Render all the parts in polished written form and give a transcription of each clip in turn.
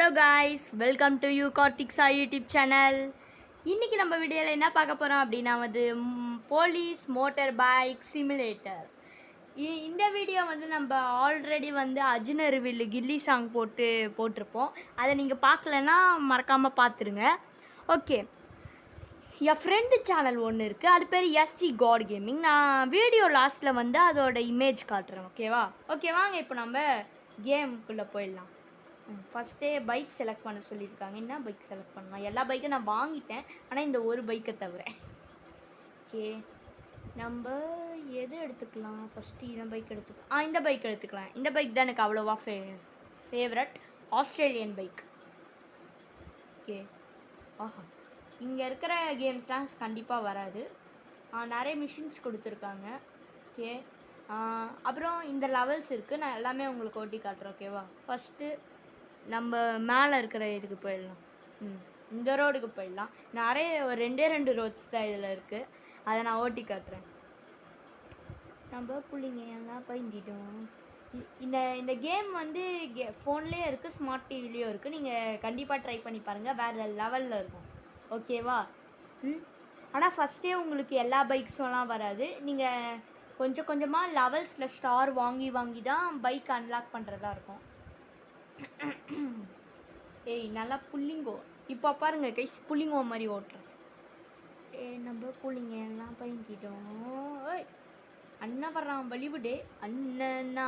Hello guys, welcome to you கார்த்திக்ஸா YouTube channel. இன்றைக்கி நம்ம வீடியோவில் என்ன பார்க்க போகிறோம் அப்படின்னா போலீஸ் மோட்டார் பைக் சிமுலேட்டர். இந்த வீடியோ நம்ம ஆல்ரெடி அஜினருவில் கில்லி சாங் போட்டிருப்போம். அதை நீங்கள் பார்க்கலன்னா மறக்காமல் பார்த்துருங்க. ஓகே, என் ஃப்ரெண்டு சேனல் ஒன்று இருக்குது, அது பேர் எஸ்சி காட் கேமிங். நான் வீடியோ லாஸ்ட்டில் அதோட இமேஜ் காட்டுறேன். ஓகே வாங்க இப்போ நம்ம கேமுக்குள்ளே போயிடலாம். ஃபஸ்ட்டே பைக் செலக்ட் பண்ண சொல்லியிருக்காங்க. என்ன பைக் செலக்ட் பண்ணலாம்? எல்லா பைக்கும் நான் வாங்கிட்டேன், ஆனால் இந்த ஒரு பைக்கை தவிர. ஓகே, நம்ம எது எடுத்துக்கலாம்? ஃபஸ்ட்டு இந்த பைக் எடுத்துக்கலாம். இந்த பைக் எடுத்துக்கலாம். இந்த பைக் தான் எனக்கு அவ்வளோவா ஃபேவரட், ஆஸ்திரேலியன் பைக். ஓகே, ஆஹா, இங்கே இருக்கிற கேம்ஸ்லாம் கண்டிப்பாக வராது. நிறைய மிஷின்ஸ் கொடுத்துருக்காங்க. ஓகே, அப்புறம் இந்த லெவல்ஸ் இருக்குது. நான் எல்லாமே உங்களுக்கு ஓட்டி காட்டுறேன். ஓகேவா? ஃபஸ்ட்டு நம்ம மேலே இருக்கிற இதுக்கு போயிடலாம். இந்த ரோடுக்கு போயிடலாம். நிறைய ஒரு ரெண்டு ரோட்ஸ் தான் இதில் இருக்குது, அதை நான் ஓட்டி காட்டுறேன். நம்ம பிள்ளைங்க எல்லாம் பயந்துட்டோம். இந்த கேம் ஃபோன்லேயே இருக்குது, ஸ்மார்ட் டிவிலேயும் இருக்குது. நீங்கள் கண்டிப்பாக ட்ரை பண்ணி பாருங்கள், வேறு லெவலில் இருக்கும். ஓகேவா? ஆனால் ஃபஸ்ட்டே உங்களுக்கு எல்லா பைக்ஸும்லாம் வராது. நீங்கள் கொஞ்சம் கொஞ்சமாக லெவல்ஸில் ஸ்டார் வாங்கி தான் பைக் அன்லாக் பண்ணுறதா இருக்கும். ஏய், நல்லா புள்ளிங்கோ. இப்போ பாருங்க கைஸ், புள்ளிங்கோ மாதிரி ஓட்டுறேன். நம்ம புள்ளிங்க எல்லாம் பயந்துட்டோம். ஓய், அண்ணா வர்றான், வலிவுடே அண்ணா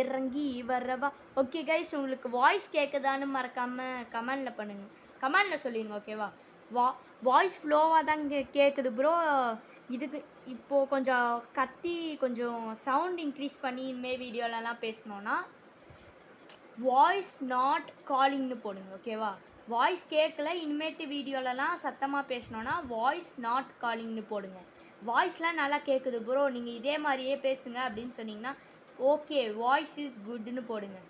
இறங்கி வரவா. ஓகே கைஸ், உங்களுக்கு வாய்ஸ் கேட்குதான்னு மறக்காமல் கமெண்டில் பண்ணுங்கள், கமெண்டில் சொல்லிடுங்க. ஓகேவா? வாய்ஸ் ஃப்ளோவாக தான் கேட்குது ப்ரோ. இதுக்கு இப்போது கொஞ்சம் கத்தி கொஞ்சம் சவுண்ட் இன்க்ரீஸ் பண்ணி இனிமேல் வீடியோலலாம் பேசணுன்னா வாய்ஸ் நாட் காலிங்னு போடுங்க. ஓகேவா? வாய்ஸ் கேட்கல இனிமேட்டு வீடியோலலாம் சத்தமாக பேசணுன்னா வாய்ஸ் நாட் காலிங்னு போடுங்க. வாய்ஸ்லாம் நல்லா கேட்குது ப்ரோ, நீங்கள் இதே மாதிரியே பேசுங்க அப்படின்னு சொன்னீங்கன்னா ஓகே வாய்ஸ் இஸ் குட்னு போடுங்க.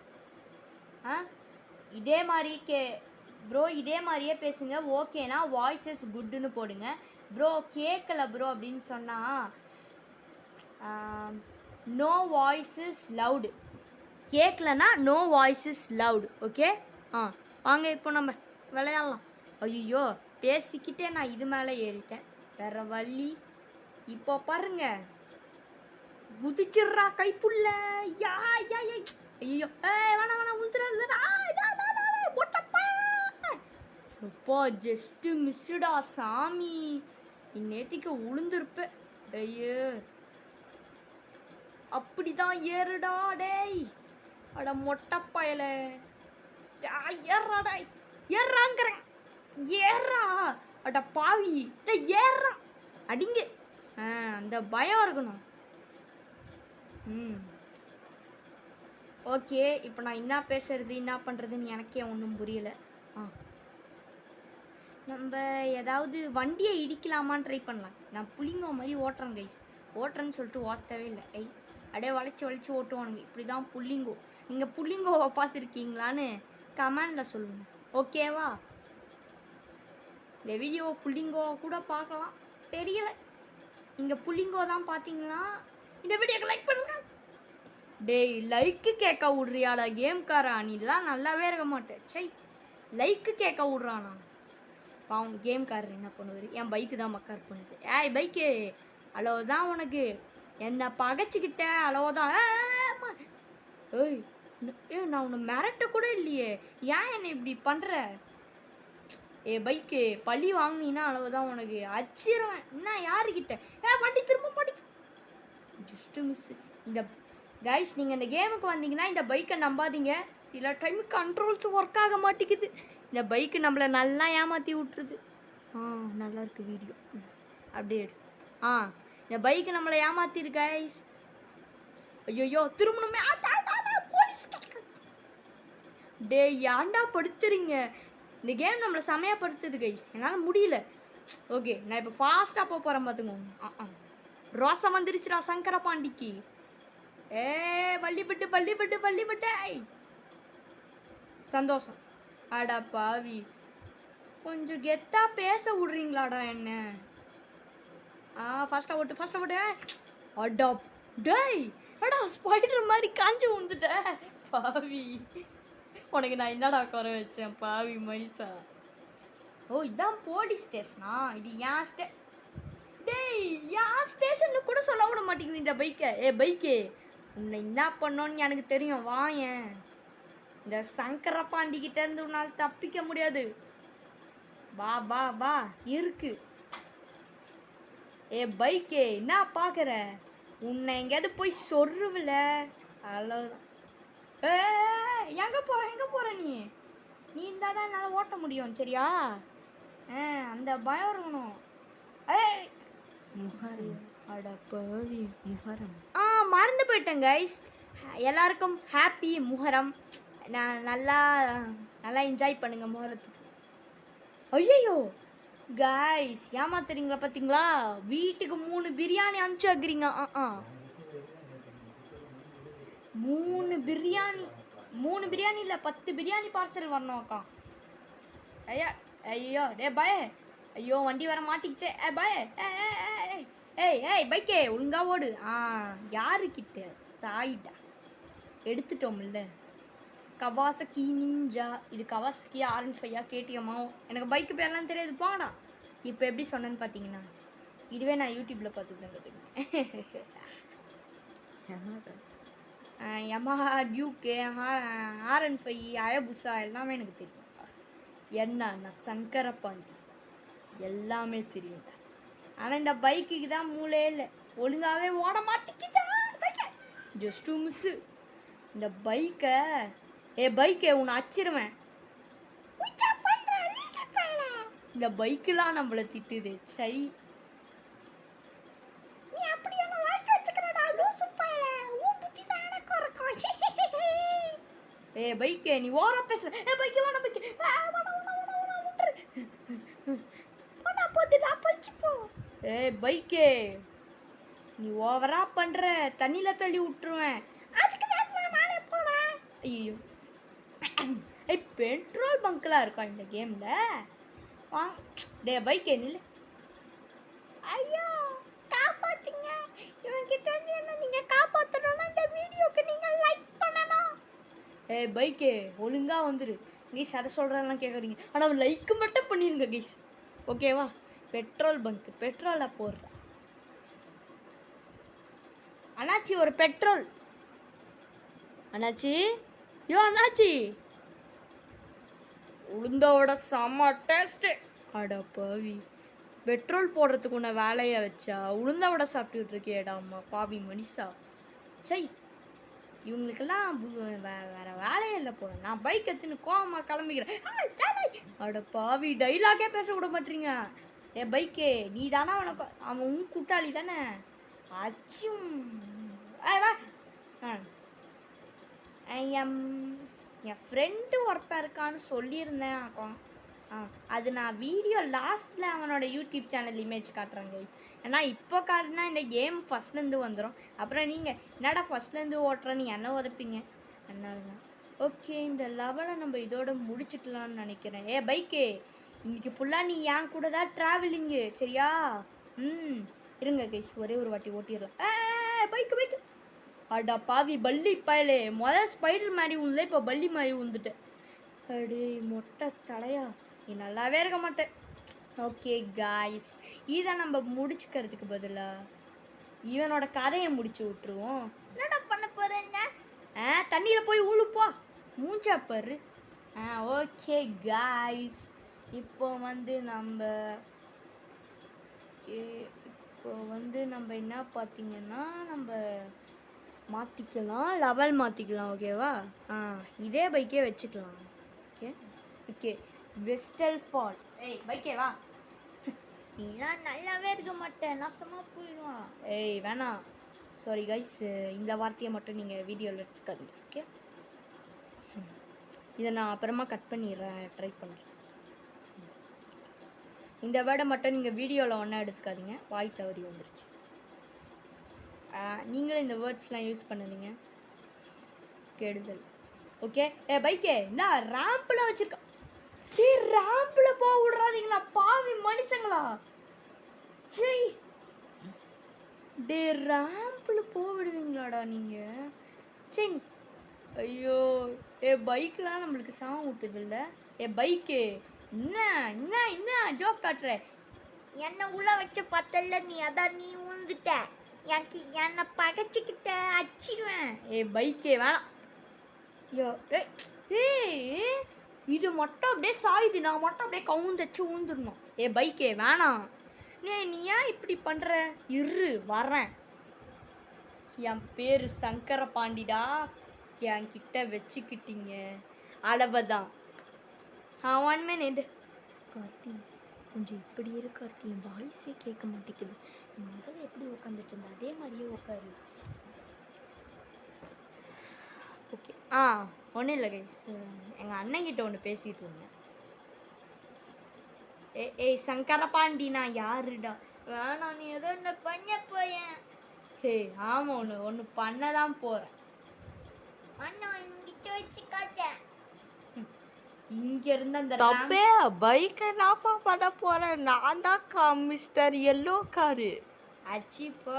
இதே மாதிரி ப்ரோ இதே மாதிரியே பேசுங்க, ஓகேனா வாய்ஸ் இஸ் குட்னு போடுங்க. ப்ரோ கேட்கல ப்ரோ அப்படின்னு சொன்னால் நோ வாய்ஸ் இஸ் லவுடு. கேட்கலனா no voice is loud. Okay, வாங்க இப்போ நம்ம விளையாடலாம். ஐயோ, பேசிக்கிட்டே நான் இது மேலே ஏறிட்டேன், வேற வழி. இப்போ பாருங்க, குதிச்சிட்றா கைப்புள்ள. ஐயோ, வேணாம் உந்துடா. எப்போ ஜஸ்ட்டு மிஸ்ஸுடா சாமி, இந்நேத்திக்கு உளுந்துருப்பேன். ஐயோ, அப்படிதான் ஏறுடா டேய். அட மொட்டைப்பயல, ஏறாடா, ஏறாங்கிறேன், ஏறா. அட பாவி, ஏறா அடிங்க. அந்த பயம் இருக்கணும். ஓகே, இப்போ நான் என்ன பேசுறது என்ன பண்ணுறதுன்னு எனக்கே ஒன்றும் புரியலை. நம்ம ஏதாவது வண்டியை இடிக்கலாமான்னு ட்ரை பண்ணலாம். நான் புளிங்கோ மாதிரி ஓட்டுறேன் கைஸ், ஓட்டுறேன்னு சொல்லிட்டு ஓட்டவே இல்லை. அப்படியே வளைச்சி ஓட்டுவானுங்க. இப்படி தான் புள்ளிங்கோ. நீங்கள் புள்ளிங்கோவை பார்த்துருக்கீங்களான்னு கமெண்டில் சொல்லுங்கள். ஓகேவா? இந்த வீடியோ புள்ளிங்கோவை கூட பார்க்கலாம், தெரியல. நீங்கள் புள்ளிங்கோ தான் பார்த்தீங்கன்னா இந்த வீடியோக்கு லைக் பண்ணுங்க. டேய், லைக்கு கேட்க விட்றியாடா கேம்காரா? நீலாம் நல்லாவே இருக்க மாட்டேன். சை, லைக்கு கேட்க விட்றானா பாவம். கேம்காரர் என்ன பண்ணுவார்? என் பைக்கு தான் மக்கார் பண்ணுது. பைக்கு அளவுதான் உனக்கு, என்னை பகைச்சிக்கிட்ட அளவுதான். நான் உன்னை மிரட்ட கூட இல்லையே, ஏன் என்னை இப்படி பண்ணுற? பைக்கு பழி வாங்கினீன்னா அளவுதான் உனக்கு, அச்சிருவேன். என்ன யாருக்கிட்ட? வண்டி திரும்ப படி. Just miss. இந்த கைஸ், நீங்கள் இந்த கேமுக்கு வந்தீங்கன்னா இந்த பைக்கை நம்பாதீங்க. சில டைம் கண்ட்ரோல்ஸ் ஒர்க் ஆக மாட்டேங்குது. இந்த பைக்கு நம்மளை நல்லா ஏமாற்றி விட்டுருது. நல்லா இருக்கு வீடியோ, அப்படியே. இந்த பைக்கு நம்மளை ஏமாத்திரு கைஸ். ஐயோ, திரும்பணுமே. போலீஸ் டே, ஏன்டா படுத்துறீங்க? இந்த கேம் நம்மளை செமையாக படுத்துது கைஸ், என்னால் முடியல. ஓகே, நான் இப்போ ஃபாஸ்ட்டாக போகிறேன் பார்த்துக்கோங்க. ரோசம் வந்துருச்சுடா சங்கர பாண்டிக்கு. பள்ளிப்பட்டு சந்தோஷம். அடா பாவி, கொஞ்சம் கெத்தா பேச விட்றீங்களாடா என்ன? ஃபஸ்ட்டாக ஓட்டு. அடா டேய், அடா ஸ்பைடர் மாதிரி காஞ்சி விழுந்துட்ட பாவி. உனக்கு நான் என்னடா குறை வச்சேன் பாவி மனுஷா. ஓ இதான் போலீஸ் ஸ்டேஷனா? இது ஏன் டேய் என் ஸ்டேஷன்னு கூட சொல்ல விட மாட்டேங்குது இந்த பைக்கை. பைக்கே உன்னை என்ன பண்ணோன்னு எனக்கு தெரியும். வாயேன், இந்த சங்கர பாண்டிக்கிட்ட இருந்து உன்னால் தப்பிக்க முடியாது. வா வா வா இருக்கு. பைக்கே என்ன பார்க்குற? உன்னை எங்கேயாவது போய் சொருவில் அவ்வளோதான். எங்கே போகிற நீ இருந்தால் தான் என்னால் ஓட்ட முடியும் சரியா? அந்த பயம் இருக்கணும். முஹரம் அடப்பாவி முஹரம். மறந்து போயிட்டேன் கைஸ். எல்லாருக்கும் ஹாப்பி முஹரம். நான் நல்லா என்ஜாய் பண்ணுங்க முஹரத்துக்கு. ஐயோ கைஸ் ஏமாத்துறீங்களா பார்த்தீங்களா? வீட்டுக்கு 3 பிரியாணி அனுப்பிச்சு வைக்கிறீங்க. 3 பிரியாணி இல்லை 10 பிரியாணி பார்சல் வரணும் அக்கா. ஐயோ டே பய, ஐயோ வண்டி வர மாட்டிக்கிச்சே. பய பைக்கே ஒழுங்கா ஓடு. யாருக்கிட்ட சாயிடா எடுத்துட்டோம்ல. Kawasaki Ninja. இது கவாசக்கி R15 KTM. எனக்கு பைக்கு பேர்லாம் தெரியாது போங்கடா. இப்போ எப்படி சொன்னேன்னு பார்த்தீங்கன்னா, இதுவே நான் யூடியூப்பில் பார்த்துக்கிட்டேன் கற்றுக்கிட்டேன். யமஹா டியூக்கு R15 அயபுசா எல்லாமே எனக்கு தெரியும். நான் சங்கர பாண்டி எல்லாமே தெரியும். ஆனால் இந்த பைக்குக்கு தான் மூளே இல்லை. ஒழுங்காகவே ஓட மாட்டேங்கிட்டா பைக்கை. ஜஸ்ட் மிஸ்ஸு இந்த பைக்கை. பைக்கை உன்னை அச்சிருவேன். இந்த பைக்கெலாம் நம்மளை திட்டுது. சை நீ அப்படியே வாழ்க்கை வச்சுக்கிறடா லூசு பையல. உன் புத்தி தான் எனக்கு இருக்கும். பைக்கே நீ ஓர பேசுற. பைக்கே வேணா பைக்கே பைக்கே நீ ஓவரா பண்ற. தண்ணியில தள்ளி விட்டுருவேன். அதுக்கு நானே போனேன். ஐயோ பெட்ரோல் பங்க்லாம் இருக்கா இந்த கேம்ல? வாங்க பைக்கே நில்லு. ஐயோ காப்பாத்துங்க. இவன்கிட்ட என்ன நீங்க காப்பாத்தணும்னா இந்த வீடியோக்கு நீங்க லைக் பண்ணணும். பைக்கே ஒழுங்கா வந்துரு. கைஸ் அதை சொல்கிறதெல்லாம் கேட்குறீங்க, ஆனால் லைக்கு மட்டும் பண்ணிடுங்க கைஸ், ஓகேவா? பெட்ரோல் பங்க் பெட்ரோலை போடுற அண்ணாச்சி ஒரு பெட்ரோல். அண்ணாச்சி அண்ணாச்சி உளுந்தோட செம்ம டேஸ்ட்டு. அடா பாவி, பெட்ரோல் போடுறதுக்கு உன்னை வேலையை வச்சா உளுந்தோட சாப்பிட்டுக்கிட்டு இருக்கேடா அம்மா பாவி மனுஷா. சை இவங்களுக்கெல்லாம் வேற வேலையே இல்லை போல. நான் பைக் எடுத்துன்னு கோவமாக கிளம்பிக்கிறேன். அட பாவி டைலாகே பேச விட மாட்டீங்க. பைக்கே நீ தானே அவன் உன் கூட்டாளி தானே? அச்சும் என் ஃப்ரெண்டு ஒருத்தன் இருக்கான்னு சொல்லியிருந்தேன். அது நான் வீடியோ லாஸ்ட்டில் அவனோட யூடியூப் சேனல் இமேஜ் காட்டுறேங்க. ஏன்னா இப்போ காட்டினா இந்த கேம் ஃபஸ்ட்லேருந்து வந்துடும். அப்புறம் நீங்கள் என்னடா ஃபஸ்ட்லேருந்து ஓட்டுற நீ என்ன உதப்பீங்க, அதனால தான். ஓகே இந்த லெவலை நம்ம இதோட முடிச்சுக்கலான்னு நினைக்கிறேன். பைக்கே இன்றைக்கி ஃபுல்லாக நீ என் கூட தான் ட்ராவலிங்கு, சரியா? இருங்க கைஸ் ஒரே ஒரு வாட்டி ஓட்டிடலாம். பைக்கு அடா பாவி பல்லி பயலே, முதல் ஸ்பைடர் மாதிரி உள்ள இப்போ பல்லி மாதிரி உந்துட்டேன். அடே மொட்டை தலையா, நீ நல்லாவே இருக்க மாட்டேன். ஓகே காய்ஸ், இதை நம்ம முடிச்சுக்கிறதுக்கு பதிலாக இவனோட கதையை முடிச்சு விட்டுருவோம். என்னடா பண்ண போகிறேங்க? தண்ணியில் போய் உழுப்போ மூஞ்சாப்பாரு. ஓகே காய்ஸ், இப்போ வந்து நம்ம என்ன பார்த்தீங்கன்னா நம்ம மாற்றிக்கலாம், லெவல் மாற்றிக்கலாம், ஓகேவா? இதே பைக்கே வச்சுக்கலாம். Okay வெஸ்டல் fall. பைக்கே வா, நீலாம் நல்லாவே இருக்க மாட்டேன், நாசமாக போயிடுவான். வேணாம், சாரி கைஸ், இந்த வார்த்தையை மட்டும் நீங்கள் வீடியோவில் எடுத்துக்காதீங்க, ஓகே? இதை நான் அப்புறமா கட் பண்ணிடுறேன், ட்ரை பண்ணுறேன். இந்த வேர்டை மட்டும் நீங்கள் வீடியோவில் ஒன்றா எடுத்துக்காதீங்க, வாய் தவறி வந்துருச்சு. நீங்களும் இந்த வேர்ட்ஸ்லாம் யூஸ் பண்ணுறீங்க, கெடுதல். ஓகே பைக்கே என்ன ரேம்பில் வச்சுருக்கா? ரேம்பில் போக விட்றாதீங்களா பாவி மனுஷங்களா? சரி ரேம்பில் போக விடுவீங்களாடா நீங்கள்? சரி ஐயோ பைக்லாம் நம்மளுக்கு சாங் விட்டுது இல்லை பைக்கு என்ன என்ன என்ன ஜோக் காட்டுற என்னை உள்ள வச்சு பார்த்தல நீ அதான் நீ உழுந்துட்ட எனக்கு என்னை பகைச்சிக்கிட்ட அச்சிடுவேன் பைக்கே வேணாம் ஐயோ இது மட்டும் அப்படியே சாயுது நான் மட்டும் அப்படியே கவுந்தச்சு ஊந்துடணும் பைக்கே வேணாம் நீ ஏன் இப்படி பண்ணுற வரேன் என் பேர் சங்கர பாண்டிடா என்கிட்ட வச்சுக்கிட்டீங்க அளவுதான் 1 minute கார்த்தி கொஞ்சம் இப்படி இரு கார்த்தி என் வாய்ஸே கேட்க மாட்டேங்குது முதல்ல எப்படி உட்காந்துட்டு இருந்தேன் அதே மாதிரியே உட்காரு ஓகே ஒன்றும் இல்லை கைஸ் எங்கள் அண்ணங்கிட்ட ஒன்று பேசிகிட்டு இருந்தேன் ஏய் சங்கரபாண்டி நான் யாருடா வேணாம் நீ ஏதோ இந்த பண்ண போயேன் ஆமாம் ஒன்று பண்ண தான் போகிறேன் அண்ணா இங்கிட்ட வச்சு காட்டேன் இங்க இருந்து அந்த தப்பே பைக்கை நாப்பா பண்ண போறேன் நான் தான் மிஸ்டர் எல்லோ காரு அச்சிப்போ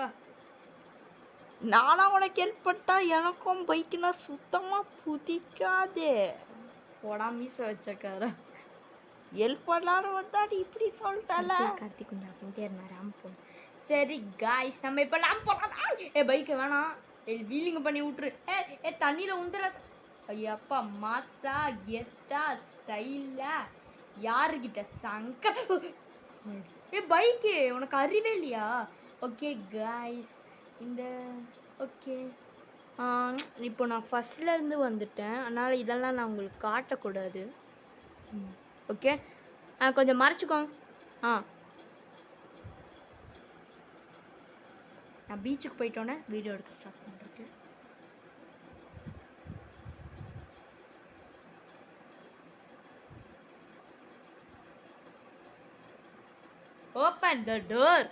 நானா உனக்கு ஹெல்ப் பண்ணா எனக்கும் பைக்குனா சுத்தமா பிடிக்காதே போடா மீச வச்சக்கார ஹெல்ப் பண்ணலான்னு வந்தா நீ இப்படி சொல்லிட்டால கார்த்திக் கொஞ்சம் அப்படின்ட்டே இருந்தா ராம் போ சரி காய்ஸ் நம்ம இப்போ லாம் போகலாம் பைக்கை வேணாம் வீலிங்க பண்ணி விட்ரு தண்ணியில் உந்துற ஐயப்பா மாசா கெத்தா ஸ்டைலா யாருக்கிட்ட சங்கர் பைக்கு உனக்கு அறிவே இல்லையா ஓகே காய்ஸ் இந்த ஓகே இப்போ நான் ஃபஸ்ட்லேருந்து வந்துட்டேன் அதனால் இதெல்லாம் நான் உங்களுக்கு காட்டக்கூடாது ஓகே கொஞ்சம் மறைச்சிக்கோங்க நான் பீச்சுக்கு போயிட்டோன்னே வீடியோ எடுக்க ஸ்டார்ட் பண்ணுறேன் ஓப்பன் த டோர்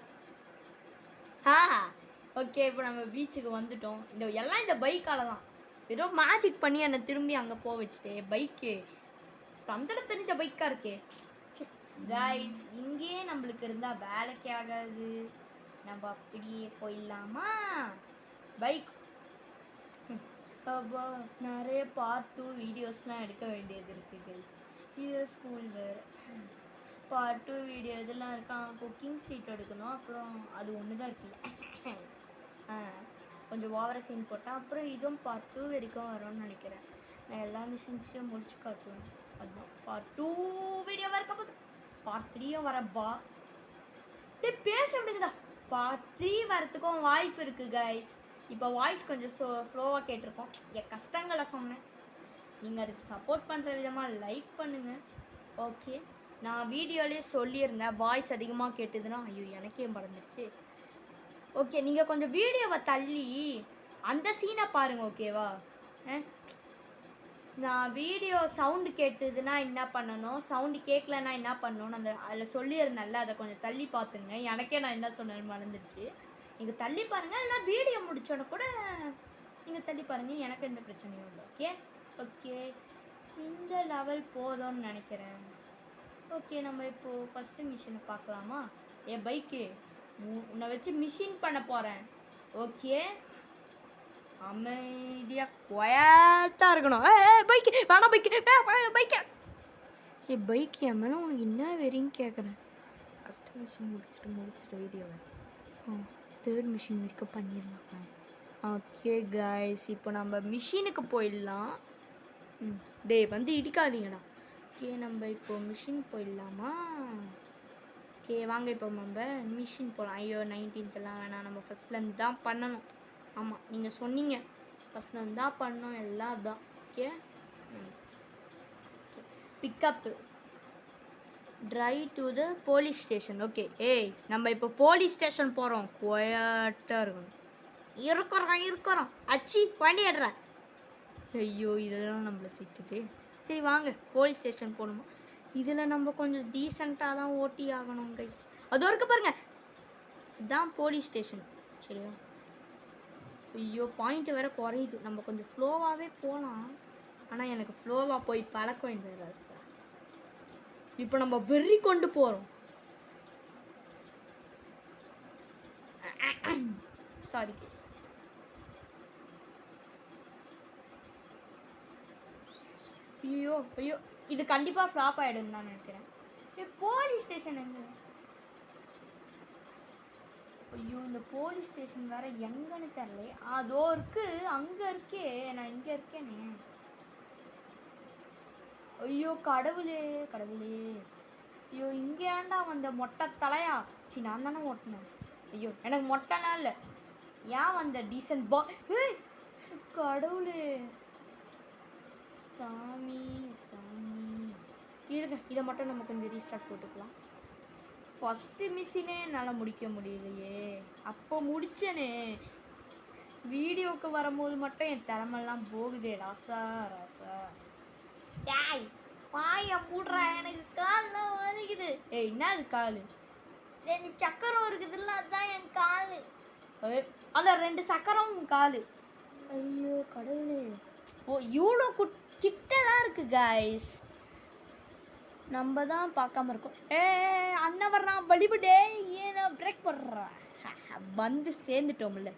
ஓகே இப்போ நம்ம பீச்சுக்கு வந்துட்டோம் இந்த பைக்கால தான் ஏதோ மேஜிக் பண்ணி என்னை திரும்பி அங்கே போக வச்சுட்டே பைக்கு தந்தட தெரிஞ்ச பைக்காக இருக்கே கைஸ் இங்கேயே நம்மளுக்கு இருந்தால் வேலைக்கு ஆகாது நம்ம அப்படியே போயிடலாமா பைக் நிறைய பார்ட் 2 வீடியோஸ்லாம் எடுக்க வேண்டியது இருக்குது கைஸ் இது ஸ்கூல் வேறு பார்ட் 2 வீடியோ இதெல்லாம் இருக்கான் குக்கிங் ஸ்ட்ரீட் எடுக்கணும் அப்புறம் அது ஒன்று தான் இருக்குல்ல கொஞ்சம் ஓவர சீன் போட்டால் அப்புறம் இதுவும் பார்ட் 2 வரைக்கும் வரும்னு நினைக்கிறேன் நான் எல்லா மிஷின்ஸையும் முடிச்சு காட்டுவேன் அதுதான் பார்ட் 2 வீடியோ இருக்க போது பார்ட் 3யும் வரப்பா பேச முடியுதுடா பார்ட் 3 வரத்துக்கும் வாய்ப்பு இருக்குது கைஸ் இப்போ வாய்ஸ் கொஞ்சம் ஃப்ளோவாக கேட்டிருக்கோம் என் கஷ்டங்களை சொன்னேன் நீங்கள் அதுக்கு சப்போர்ட் பண்ணுற விதமாக லைக் பண்ணுங்கள் ஓகே நான் வீடியோலேயே சொல்லியிருந்தேன் வாய்ஸ் அதிகமாக கேட்டுதுன்னா ஐயோ எனக்கே மறந்துடுச்சு ஓகே நீங்கள் கொஞ்சம் வீடியோவை தள்ளி அந்த சீனை பாருங்கள் ஓகேவா நான் வீடியோ சவுண்டு கேட்டுதுன்னா என்ன பண்ணணும் சவுண்டு கேட்கலன்னா என்ன பண்ணணும் அதில் சொல்லியிருந்தேன்ல அதை கொஞ்சம் தள்ளி பார்த்துங்க எனக்கே நான் என்ன சொன்னேன்னு மறந்துடுச்சு நீங்கள் தள்ளி பாருங்கள் இல்லைனா வீடியோ முடிச்சோட கூட நீங்கள் தள்ளி பாருங்கள் எனக்கு எந்த பிரச்சனையும் இல்லை ஓகே இந்த லெவல் போதும்னு நினைக்கிறேன் ஓகே நம்ம இப்போது ஃபஸ்ட்டு மிஷினை பார்க்கலாமா பைக்கு உன்னை வச்சு மிஷின் பண்ண போகிறேன் ஓகே அமைதியாக குவாட்டாக இருக்கணும் பைக்கு வேணாம் பைக்கு பைக் என் மேலே உனக்கு என்ன வெறின்னு கேட்குறேன் ஃபஸ்ட்டு மிஷின் முடிச்சுட்டு வீடியோவை 3rd மிஷின் வரைக்கும் பண்ணிடலாம் ஓகே கைஸ் இப்போ நம்ம மிஷினுக்கு போயிடலாம் வந்து இடிக்காதீங்கடா ஓகே நம்ம இப்போ மிஷின் போயிடலாமா ஓகே வாங்க இப்போ நம்ம மிஷின் போகலாம் ஐயோ 19th வேணாம் நம்ம ஃபஸ்ட்லேருந்து தான் பண்ணணும் ஆமாம் நீங்கள் சொன்னீங்க ஃபஸ்ட்லேருந்து தான் பண்ணணும் எல்லாம் தான் okay pickup drive to the police station okay நம்ம இப்போ போலீஸ் ஸ்டேஷன் போகிறோம் குவாட்டாக இருக்கணும் இருக்கிறோம் அச்சி வண்டி எடுறேன் ஐயோ இதெல்லாம் நம்மளை சிக்குது சரி வாங்க போலீஸ் ஸ்டேஷன் போகணுமா இதில் நம்ம கொஞ்சம் டீசெண்டாக தான் ஓட்டி ஆகணும் கைஸ் அது இருக்க பாருங்க இதுதான் போலீஸ் ஸ்டேஷன் சரியா ஐயோ பாயிண்ட் வேறு குறையுது நம்ம கொஞ்சம் ஃப்ளோவாகவே போகலாம் ஆனால் எனக்கு ஃப்ளோவாக போய் பழக்கம் இந்த ரசா இப்போ நம்ம வெறி கொண்டு போகிறோம் சாரி கேஸ் ஐயோ ஐயோ இது கண்டிப்பாக ஃப்ளாப் ஆகிடும் தான் நினைக்கிறேன். போலீஸ் ஸ்டேஷன் எங்க? ஐயோ இந்த போலீஸ் ஸ்டேஷன் வேற எங்கன்னு தெரியல. அதோ இருக்கு, அங்கே இருக்கே, நான் இங்கே இருக்கேனே. ஐயோ கடவுளே கடவுளே. ஐயோ இங்கே ஏன்டா வந்த மொட்டை தலையா? சி நான் தானே ஓட்டினேன். ஐயோ எனக்கு மொட்டைலாம் இல்லை. ஏன் வந்த டீசன்ட் கடவுளே சாமி சாமி. இருங்க இதை மட்டும் நம்ம கொஞ்சம் ரீஸ்டார்ட் போட்டுக்கலாம். ஃபஸ்ட்டு மிஷினே என்னால் முடிக்க முடியலையே. அப்போ முடிச்சேனே, வீடியோவுக்கு வரும்போது மட்டும் என் திறமெல்லாம் போகுதே. ராசா ராசா டேய் வாய மூடுறா, எனக்கு கால்லாம் வலிக்குது. ஏய் என்ன அது கால்? 2 சக்கரம் இருக்குதுல்ல, அதுதான் என் கால். அந்த 2 சக்கரம் கால். ஐயோ கடவுளே. ஓ இவ்வளோ கிட்ட தான் இருக்கு கைஸ். நம்ம தான் பார்க்காம இருக்கோம். அண்ணன் வர்றான் வழிபடே. ஏன்னா பிரேக் பண்ணுறான். வந்து சேர்ந்துட்டோம்ல.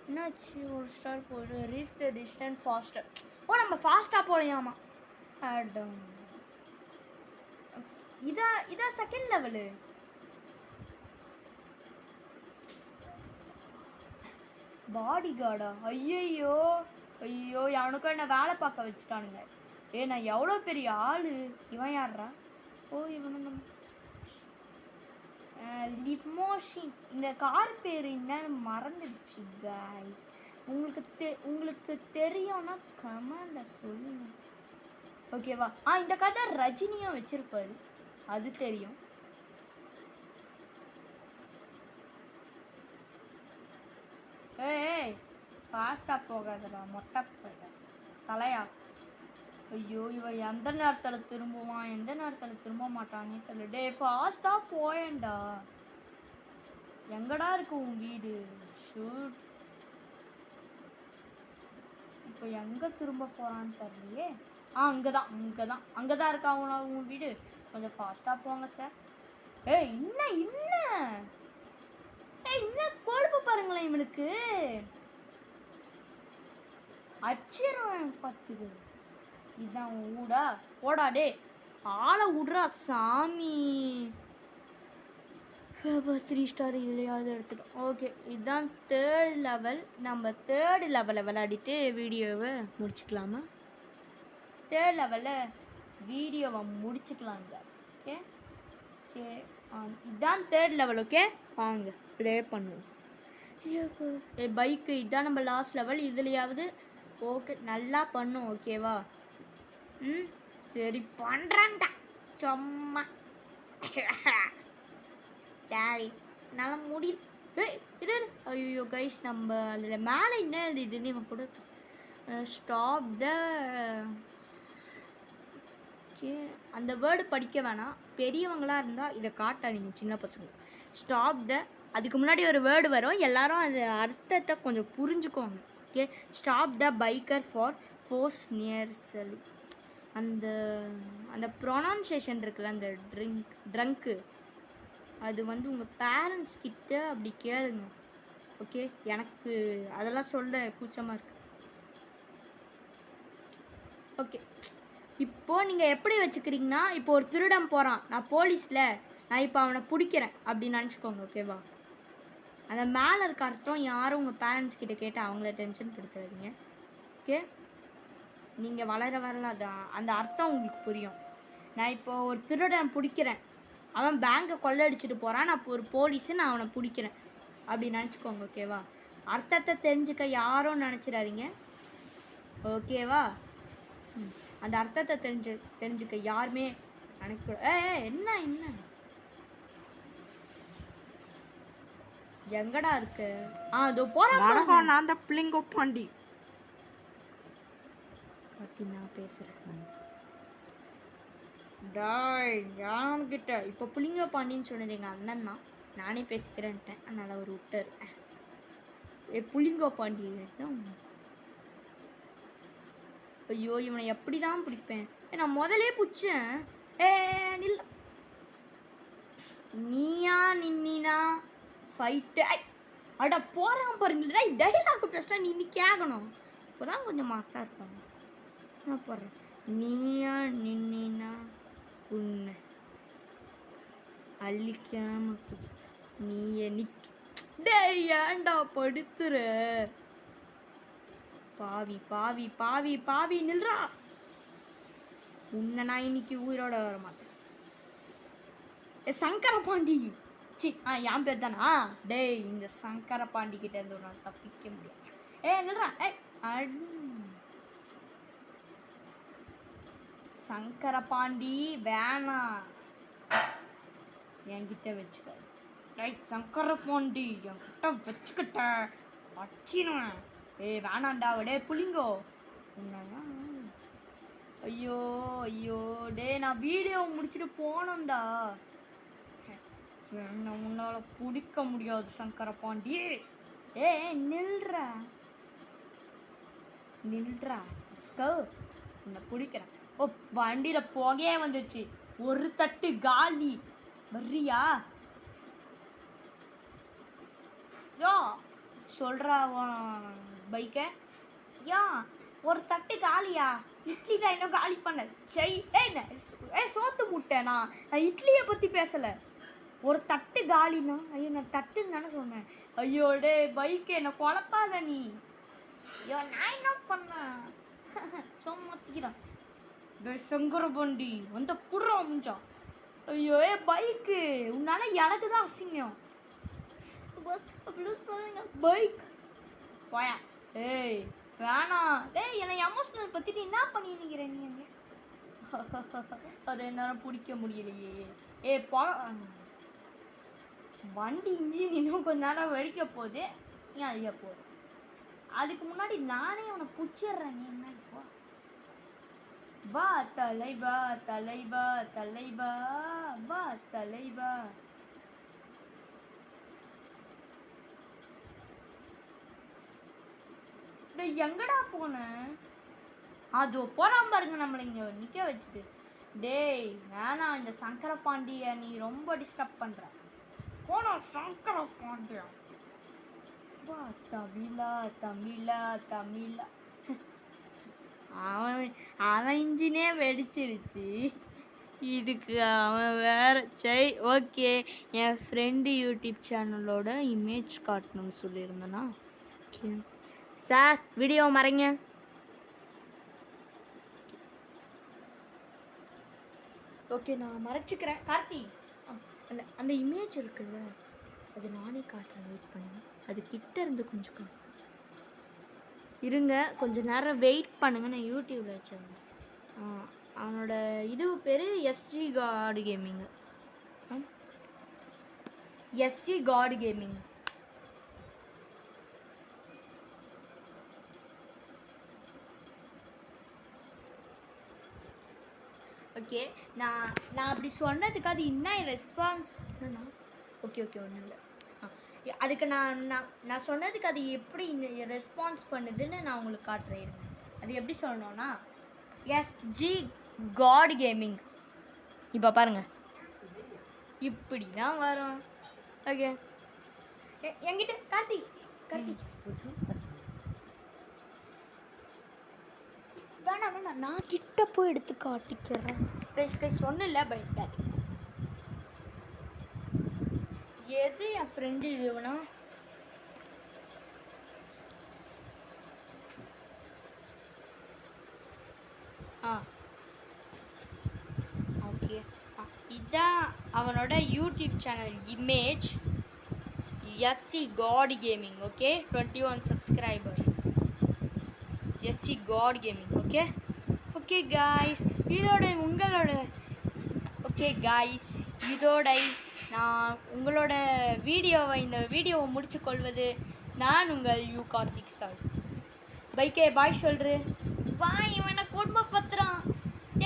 என்னாச்சு? ஒரு ஸ்டார் போடு. Reach the distance faster. ஓ நம்ம ஃபாஸ்ட்டாக போகலையாமா. அடம் இதா செகண்ட் லெவலு. பாடி கார்டா? ஐயோ ஐயோ அவனுக்கும் என்ன வேலை பார்க்க வச்சுட்டானுங்க. நான் எவ்வளோ பெரிய ஆளு. இவன் யார்ரா? ஓ இவனு லிமோஷின். இந்த கார் பேர் என்னன்னு மறந்துடுச்சு கைஸ். உங்களுக்கு தெரியும்னா கமெண்ட்ல சொல்லுங்க ஓகேவா? இந்த கார் தான் ரஜினியும் வச்சிருப்பாரு, அது தெரியும். ஏய் ஃபாஸ்ட்டாக போகாதடா மொட்டை தலையா. ஐயோ இவன் எந்த நேரத்தில் திரும்புவான், எந்த நேரத்தில் திரும்ப மாட்டானே தெரியல. டே ஃபாஸ்ட்டாக போயேன்டா. எங்கடா இருக்கு உன் வீடு? ஷூட். இப்போ எங்கே திரும்ப போகிறான்னு தெரியலையே. அங்கே தான் இருக்கா உன் வீடு. கொஞ்சம் ஃபாஸ்ட்டாக போங்க சார். என்ன கொழுப்பு பாருங்களேன் இவனுக்கு. அச்சிரம் பார்த்துது. இதுதான் ஊடா போடா. டே ஆளை விட்றா சாமி. 3 ஸ்டார் இதுலையாவது எடுத்துட்டோம். ஓகே இதுதான் 3rd லெவல். நம்ம 3rd லெவலில் விளையாடிட்டு வீடியோவை முடிச்சுக்கலாமா? 3rd லெவலில் வீடியோவை முடிச்சுக்கலாங்க. ஓகே ஓகே இதுதான் 3rd லெவல். ஓகே வாங்க ப்ளே பண்ணுவோம். பைக்கு இதுதான் நம்ம லாஸ்ட் லெவல். இதுலையாவது ஓகே நல்லா பண்ணும். ஓகேவா? சரி பண்ணுறான்டா சும்மா. டாய் நல்லா முடியல. ஐயோ கைஸ் நம்ம அதில் மேலே என்ன எழுதிதுன்னு இவன் கூட ஸ்டாப் த. ஓகே அந்த வேர்டு படிக்க வேணாம், பெரியவங்களாக இருந்தால் இதை காட்டாதீங்க சின்ன பசங்க. ஸ்டாப் த, அதுக்கு முன்னாடி ஒரு வேர்டு வரும், எல்லாரும் அது அர்த்தத்தை கொஞ்சம் புரிஞ்சுக்கோங்க. Okay stop the biker for force நியர்சலி. அந்த ப்ரொனன்சியேஷன் இருக்குல்ல, அந்த ட்ரங்க்கு, அது வந்து உங்கள் பேரண்ட்ஸ் கிட்ட அப்படி கேளுங்க. ஓகே எனக்கு அதெல்லாம் சொல்ல கூச்சமாக இருக்கு. ஓகே இப்போது நீங்கள் எப்படி வச்சுக்கிறீங்கன்னா, இப்போ ஒரு திருடன் போகிறான், நான் போலீஸில், நான் இப்போ அவனை பிடிக்கிறேன் அப்படின்னு நினச்சிக்கோங்க. ஓகேவா? அந்த மேலே இருக்க அர்த்தம் யாரும் உங்கள் பேரண்ட்ஸ் கிட்ட கேட்டு அவங்கள டென்ஷன் படுத்தாதீங்க. ஓகே நீங்கள் வளர அந்த அர்த்தம் உங்களுக்கு புரியும். நான் இப்போ ஒரு திருடன் பிடிக்கிறேன், அவன் பேங்கை கொள்ளடிச்சிட்டு போகிறான், நான் ஒரு போலீஸு, நான் அவனை பிடிக்கிறேன் அப்படி நினச்சிக்கோங்க. ஓகேவா? அர்த்தத்தை தெரிஞ்சுக்க யாரும் நினச்சிடாதீங்க. ஓகேவா? அந்த அர்த்தத்தை தெரிஞ்சுக்க யாருமே நினைக்க. என்ன எங்கடா இருக்கு? அதோ போறான். நான் தான் பிள்ளைங்க பாண்டி கார்த்தி, நான் பேசுறேன். டாய் யான்கிட்ட இப்போ புளிங்க பாண்டின்னு சொன்னது எங்கள் அண்ணன் தான், நானே பேசிக்கிறேன்ட்டேன், அதனால் அவர் விட்டார். புளிங்கோ பாண்டி தான். ஐயோ இவனை எப்படி தான் பிடிப்பேன்? நான் முதலே பிடிச்சேன். நில், நீயா நின்னா ஃபைட்டு. அட போகிறான் பாருங்க. டைலாக் பேசினா நீ கேட்கணும், இப்போ தான் கொஞ்சம் மாசாக இருப்பாங்க. நான் போடுறேன். நீயா நின்னா உன்னை அழிக்காம நீ நிக்க. டேய் ஏன்டா படுத்துற? பாவி பாவி பாவி பாவி நில்றா. உன்னை நான் இன்னைக்கு உயிரோட வர மாட்டேன். சங்கர பாண்டி சி என் பேர் தானா? டேய் இந்த சங்கர பாண்டி கிட்ட இருந்து ஒரு நாள் தப்பிக்க முடியாது. நில்றா. சங்கர பாண்டி வேணாம், என்கிட்ட வச்சுக்க. டேய் சங்கர பாண்டி என்கிட்ட வச்சுக்கிட்ட வச்சிருவேன். வேணாண்டா. டே புளிங்கோ உன்னா. ஐயோ ஐயோ டே நான் வீடியோ முடிச்சுட்டு போனோம்டா. உன்னால பிடிக்க முடியாது சங்கர பாண்டி. நில்றா நில்றா. உன்னை பிடிக்கிறேன். ஓ வண்டியில புகையே வந்துச்சு. ஒரு தட்டு காலி. வர்றியா? யோ சொல்றா பைக்க. யா ஒரு தட்டு காலியா? இட்லி தான் இன்னும் காலி பண்ண. சரி சோத்து முட்டை. நான் இட்லியை பற்றி பேசலை. ஒரு தட்டு காலினா? ஐயோ நான் தட்டுன்னு தானே சொன்னேன். ஐயோ டே பைக்கு என்னை குழப்பாத நீ. ஐயோ நான் என்ன பண்ணேன்? சொம்மாத்திக்கிறான். சங்கர பாண்டி வந்து புடுற முடிஞ்சா. ஐயோ பைக்கு உன்னால எனக்கு தான் அசிங்கம். பைக் போயா. வேணாம். என்னை எமோஷனல் பற்றிட்டு என்ன பண்ணிருக்கிற நீ? அங்கே அதை என்னால் பிடிக்க முடியலையே. வண்டி இன்ஜின் இன்னும் கொஞ்ச நேரம் வெடிக்க போகுது. ஏன் அழிய போகுது? அதுக்கு முன்னாடி நானே அவனை பிடிச்சிடுறேன். நீ என்ன இப்போ? வா தலைவா தலைவா தலைவா வா தலைவா. எங்கடா போன? அது போறாம பாருங்க நம்மளை இங்க நிக்க வச்சுட்டு. டேய் வேணாம். இந்த சங்கர பாண்டிய நீ ரொம்ப டிஸ்டர்ப் பண்ற. போனா சங்கர பாண்டியா. வா தமிழா தமிழா தமிழா. அவன் இன்ஜினே வெடிச்சிருச்சு. இதுக்கு அவன் வேற. சரி ஓகே. என் ஃப்ரெண்டு யூடியூப் சேனலோட இமேஜ் காட்டணும்னு சொல்லியிருந்தேன்னா. ஓகே சார் வீடியோ மறைங்க. ஓகே நான் மறைச்சிக்கிறேன். கார்த்தி அந்த இமேஜ் இருக்குல்ல அது நானே காட்டுறேன். வெயிட் பண்ணி அது கிட்ட இருந்து கொஞ்சம் இருங்க. கொஞ்சம் நேரம் வெயிட் பண்ணுங்க. நான் யூடியூப்ல வச்சிருந்தேன். அவனோட இது பேர் SG God gaming. SG God gaming. Okay நான் அப்படி சொன்னதுக்கு அது என்ன ரெஸ்பான்ஸ்? ஓகே ஒன்றும் இல்லை. அதுக்கு நான் சொன்னதுக்கு அது எப்படி ரெஸ்பான்ஸ் பண்ணுதுன்னு நான் உங்களுக்கு காட்டுறேன். அது எப்படி சொல்லணும்னா எஸ்ஜி காட் கேமிங். இப்போ பாருங்க இப்படி தான் வரும். ஓகே என்கிட்ட கார்த்தி வேணாம் நான் கிட்ட போய் எடுத்து காட்டிக்கிறேன். சொன்னல பயப்படாது. எது என் ஃப்ரெண்டு இதுவனா? ஓகே இதான் அவனோட YouTube channel image. SG God gaming. Okay 21 subscribers. SG God gaming. Okay guys இதோட நான் உங்களோட இந்த வீடியோவை முடிச்சு கொள்வது நான் உங்கள் யூ கார்த்திக் சார். பைக்கே பாய் சொல்கிறேன். பாய் இவனை கொடுமை பத்துறான்.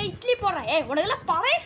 இட்லி போடுறான். உனக்கெல்லாம் பழைய